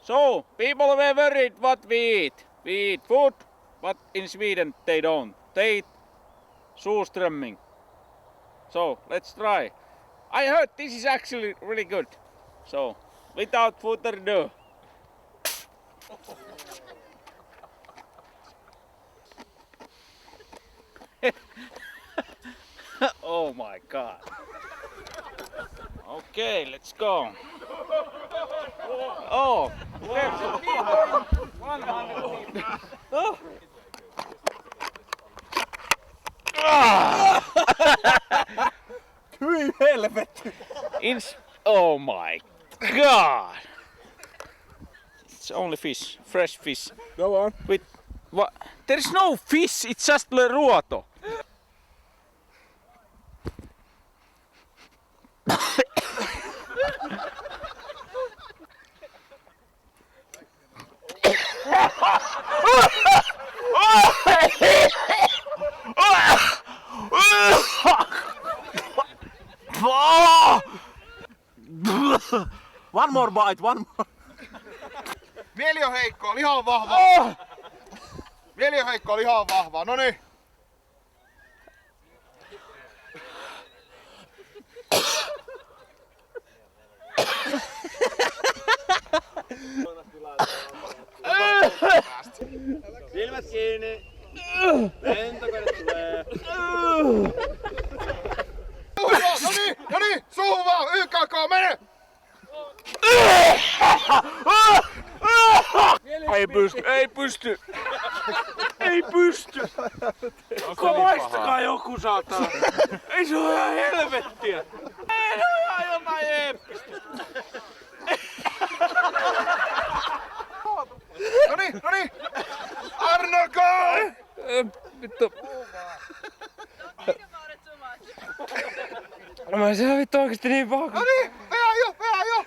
So, people were worried what we eat. We eat food, but in Sweden they don't. They eat surströmming. So, let's try. I heard this is actually really good. So, without further ado. Oh my god. Okay, let's go. Oh, there's 100 people. Oh. Hyi helvetti! Oh my god! It's only fish, fresh fish. Go on. With what? There is no fish. It's just ruoto. One more bite, one more. Mieli on heikkoa, liha on vahvaa. Mieli on heikkoa, liha on vahvaa. Noniin. Silmät kiinni. Lentokone tulee. Noniin, suuhun vaan, YKK, mene! Ei pysty, ei pysty. Ei pysty. Maistakaa joku saatana. Ei se ole ihan helvettiä. Ei se on ihan jotain eeppistä. Noniin! Arno, go! Vittu. Mä se on vittu oikeesti niin paha. Noniin, veä jo!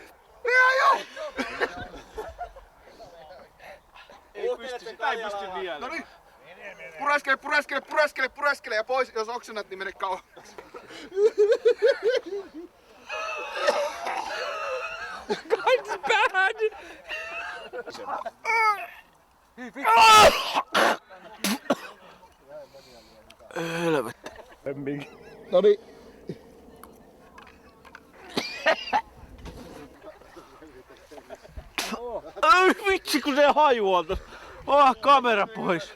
Sitä ei pysty vielä. Noniin. Pureskele ja pois, jos oksennat, niin mene kauemmas. It's bad. Helvetti. Noniin. Ai vitsi kun se hajuaa. Kamera pois.